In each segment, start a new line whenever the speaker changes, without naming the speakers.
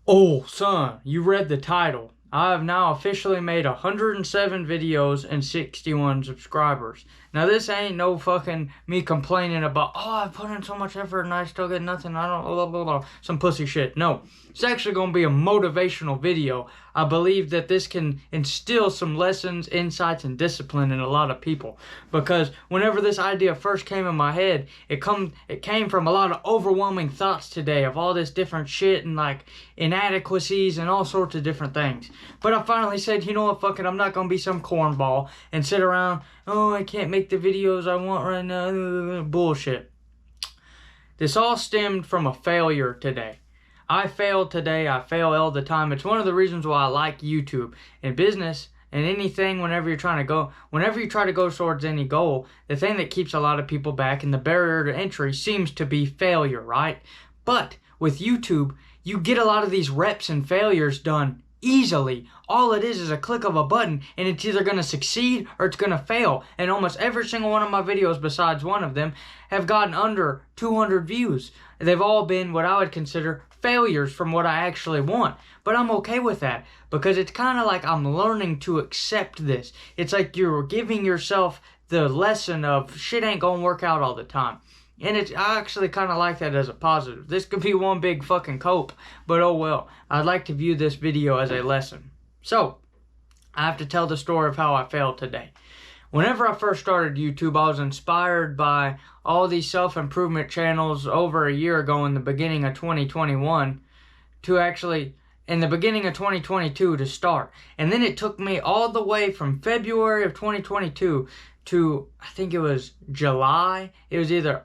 Oh, son, you read the title. I have now officially made 107 videos and 61 subscribers. Now, this ain't no fucking me complaining about, oh, I put in so much effort and I still get nothing. I don't, blah, blah, blah, some pussy shit. No, it's actually going to be a motivational video. I believe that this can instill some lessons, insights, and discipline in a lot of people. Because whenever this idea first came in my head, it came from a lot of overwhelming thoughts today of all this different shit and like inadequacies and all sorts of different things. But I finally said, you know what, fuck it, I'm not gonna be some cornball and sit around, oh, I can't make the videos I want right now, bullshit. This all stemmed from a failure today. I failed today, I fail all the time. It's one of the reasons why I like YouTube. In business and anything, whenever you try to go towards any goal, the thing that keeps a lot of people back and the barrier to entry seems to be failure, right? But with YouTube, you get a lot of these reps and failures done easily. All it is a click of a button, and it's either going to succeed or it's going to fail. And almost every single one of my videos, besides one of them, have gotten under 200 views. They've all been what I would consider failures from what I actually want. But I'm okay with that because it's kind of like I'm learning to accept this. It's like you're giving yourself the lesson of shit ain't going to work out all the time. And I actually kind of like that as a positive. This could be one big fucking cope, but oh well. I'd like to view this video as a lesson. So, I have to tell the story of how I failed today. Whenever I first started YouTube, I was inspired by all these self-improvement channels over a year ago in the beginning of 2021 to actually, in the beginning of 2022 to start. And then it took me all the way from February of 2022 to, I think it was July. It was either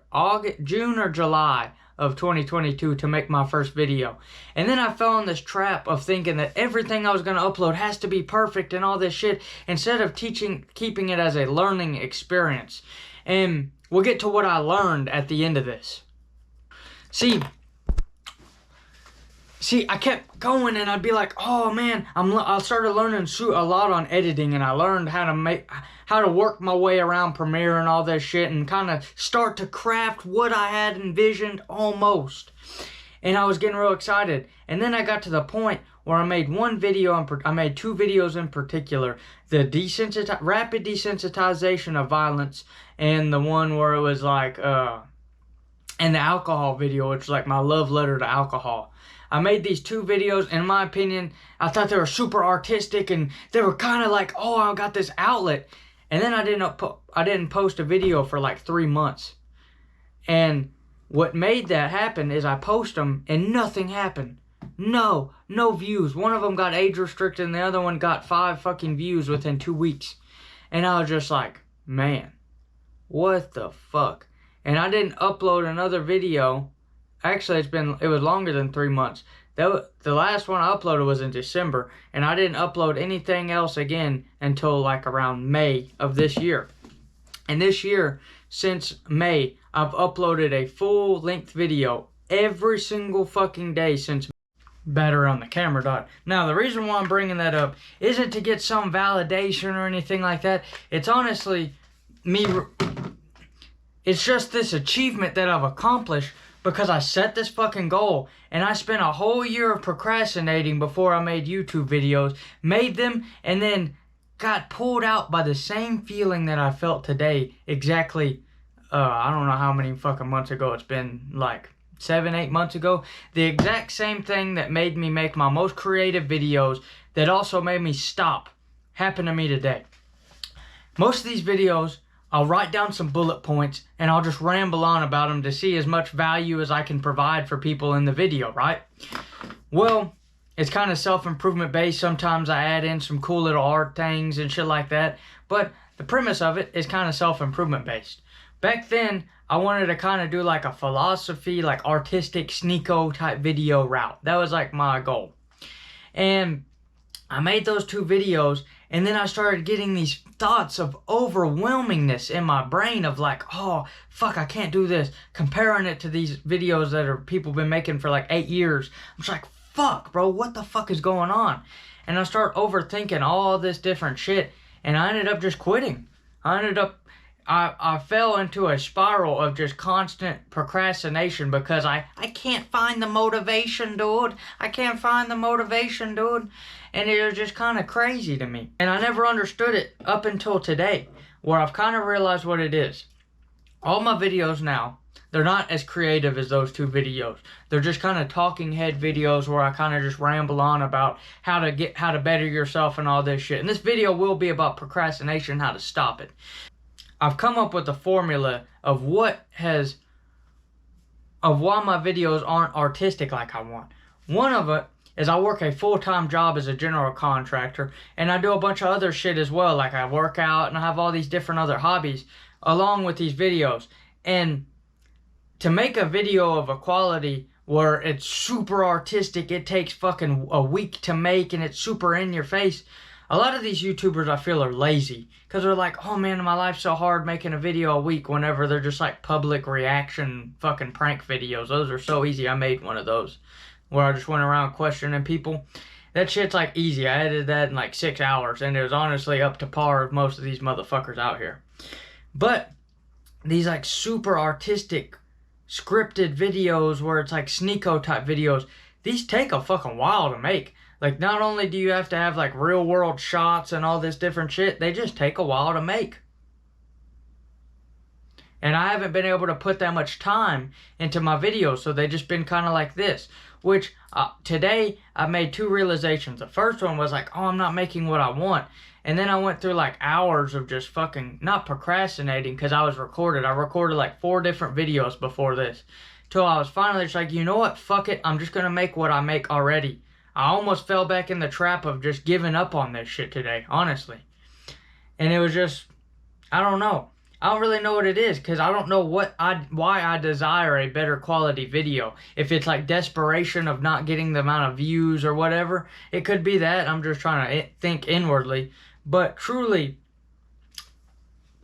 June or July of 2022 to make my first video. And then I fell in this trap of thinking that everything I was going to upload has to be perfect and all this shit, instead of keeping it as a learning experience. And we'll get to what I learned at the end of this. See, I kept going and I'd be like, oh man, I started learning a lot on editing, and I learned how to work my way around Premiere and all this shit and kind of start to craft what I had envisioned almost. And I was getting real excited. And then I got to the point where I made I made two videos in particular. The rapid desensitization of violence, and the one where it was like, and the alcohol video, which is like my love letter to alcohol. I made these two videos, and in my opinion, I thought they were super artistic, and they were kind of like, oh, I got this outlet. And then I didn't post a video for like 3 months. And what made that happen is I post them, and nothing happened. No views. One of them got age restricted, and the other one got 5 fucking views within 2 weeks. And I was just like, man, what the fuck? And I didn't upload another video. Actually, it was longer than 3 months. The last one I uploaded was in December, and I didn't upload anything else again until like around May of this year. And this year, since May, I've uploaded a full-length video every single fucking day since better on the camera dot. Now, the reason why I'm bringing that up isn't to get some validation or anything like that. It's honestly it's just this achievement that I've accomplished because I set this fucking goal, and I spent a whole year of procrastinating before I made YouTube videos, made them, and then got pulled out by the same feeling that I felt today exactly, I don't know how many fucking months ago. It's been like 7-8 months ago. The exact same thing that made me make my most creative videos, that also made me stop, happened to me today. Most of these videos, I'll write down some bullet points and I'll just ramble on about them to see as much value as I can provide for people in the video, right? Well, it's kind of self-improvement based. Sometimes I add in some cool little art things and shit like that. But the premise of it is kind of self-improvement based. Back then, I wanted to kind of do like a philosophy, like artistic Sneeko type video route. That was like my goal. And I made those two videos, and then I started getting these thoughts of overwhelmingness in my brain of like, oh, fuck, I can't do this. Comparing it to these videos that people been making for like 8 years. I'm just like, fuck, bro, what the fuck is going on? And I start overthinking all this different shit, and I ended up just quitting. I ended up I fell into a spiral of just constant procrastination because I can't find the motivation, dude. I can't find the motivation, dude. And it was just kind of crazy to me. And I never understood it up until today, where I've kind of realized what it is. All my videos now, they're not as creative as those 2 videos. They're just kind of talking head videos where I kind of just ramble on about how to better yourself and all this shit. And this video will be about procrastination, how to stop it. I've come up with a formula of why my videos aren't artistic like I want. One of it is I work a full-time job as a general contractor, and I do a bunch of other shit as well, like I work out and I have all these different other hobbies along with these videos. And to make a video of a quality where it's super artistic, it takes fucking a week to make and it's super in your face. A lot of these YouTubers I feel are lazy because they're like, oh man, my life's so hard making a video a week, whenever they're just like public reaction fucking prank videos. Those are so easy. I made one of those where I just went around questioning people. That shit's like easy. I edited that in like 6 hours and it was honestly up to par of most of these motherfuckers out here. But these like super artistic scripted videos where it's like Sneako type videos, these take a fucking while to make. Like, not only do you have to have like real world shots and all this different shit, they just take a while to make. And I haven't been able to put that much time into my videos, so they just been kind of like this. Which, today, I made 2 realizations. The first one was like, oh, I'm not making what I want. And then I went through like hours of just fucking, not procrastinating because I was recorded. I recorded like 4 different videos before this. Till I was finally just like, you know what, fuck it. I'm just going to make what I make already. I almost fell back in the trap of just giving up on this shit today, honestly. And it was just, I don't know. I don't really know what it is because I don't know why I desire a better quality video. If it's like desperation of not getting the amount of views or whatever, it could be that. I'm just trying to think inwardly. But truly,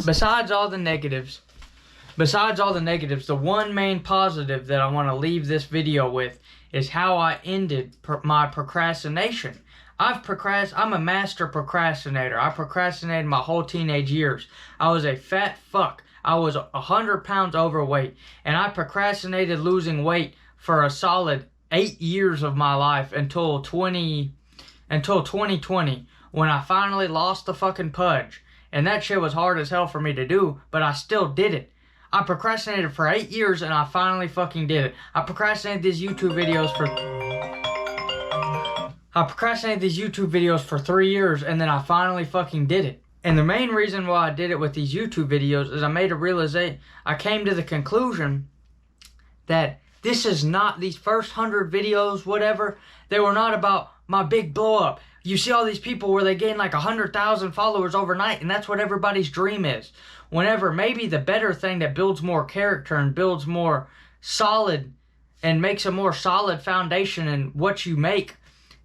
besides all the negatives, the one main positive that I want to leave this video with is how I ended my procrastination. I'm a master procrastinator. I procrastinated my whole teenage years. I was a fat fuck. I was 100 pounds overweight. And I procrastinated losing weight for a solid 8 years of my life until 2020, when I finally lost the fucking pudge. And that shit was hard as hell for me to do, but I still did it. I procrastinated for 8 years and I finally fucking did it. I procrastinated these YouTube videos for 3 years and then I finally fucking did it. And the main reason why I did it with these YouTube videos is I came to the conclusion that this is not, these first 100 videos, whatever, they were not about my big blow up. You see all these people where they gain like 100,000 followers overnight, and that's what everybody's dream is. Whenever maybe the better thing that builds more character and builds more solid and makes a more solid foundation in what you make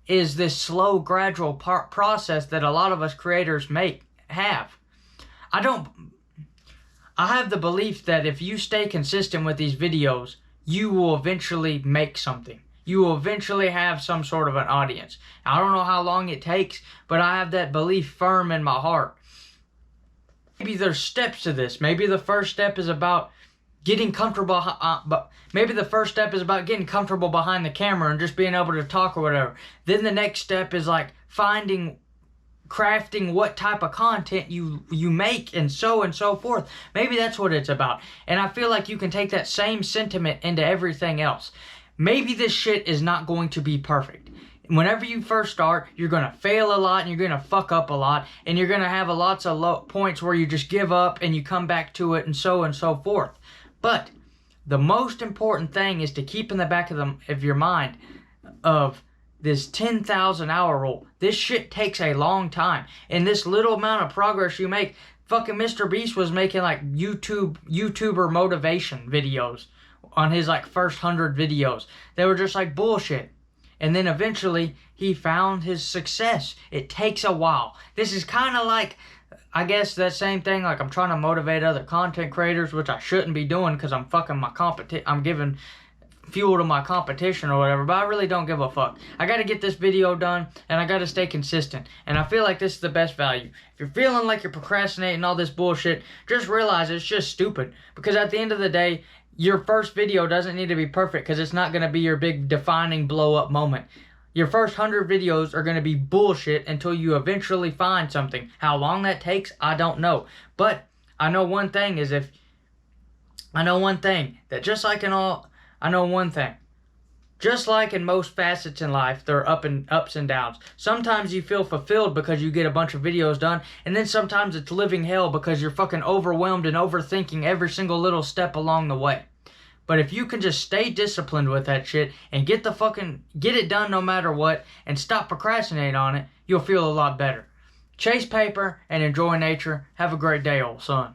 is this slow, gradual process that a lot of us creators have. I have the belief that if you stay consistent with these videos, you will eventually make something. You will eventually have some sort of an audience. I don't know how long it takes, but I have that belief firm in my heart. Maybe there's steps to this. Maybe the first step is about getting comfortable, maybe the first step is about getting comfortable behind the camera and just being able to talk or whatever. Then the next step is like crafting what type of content you make and so forth. Maybe that's what it's about. And I feel like you can take that same sentiment into everything else. Maybe this shit is not going to be perfect. Whenever you first start, you're going to fail a lot and you're going to fuck up a lot. And you're going to have lots of points where you just give up and you come back to it and so forth. But the most important thing is to keep in the back of your mind of this 10,000 hour rule. This shit takes a long time. And this little amount of progress you make, fucking Mr. Beast was making like YouTuber motivation videos on his like first 100 videos. They were just like bullshit. And then eventually he found his success. It takes a while. This is kind of like, I guess that same thing, like I'm trying to motivate other content creators, which I shouldn't be doing because I'm fucking I'm giving fuel to my competition or whatever, but I really don't give a fuck. I gotta get this video done, and I gotta stay consistent, and I feel like this is the best value. If you're feeling like you're procrastinating all this bullshit, just realize it's just stupid, because at the end of the day, your first video doesn't need to be perfect, because it's not gonna be your big defining blow-up moment. Your first 100 videos are going to be bullshit until you eventually find something. How long that takes, I don't know. But I know one thing is just like in most facets in life, there are ups and downs. Sometimes you feel fulfilled because you get a bunch of videos done, and then sometimes it's living hell because you're fucking overwhelmed and overthinking every single little step along the way. But if you can just stay disciplined with that shit and get it done no matter what and stop procrastinating on it, you'll feel a lot better. Chase paper and enjoy nature. Have a great day, old son.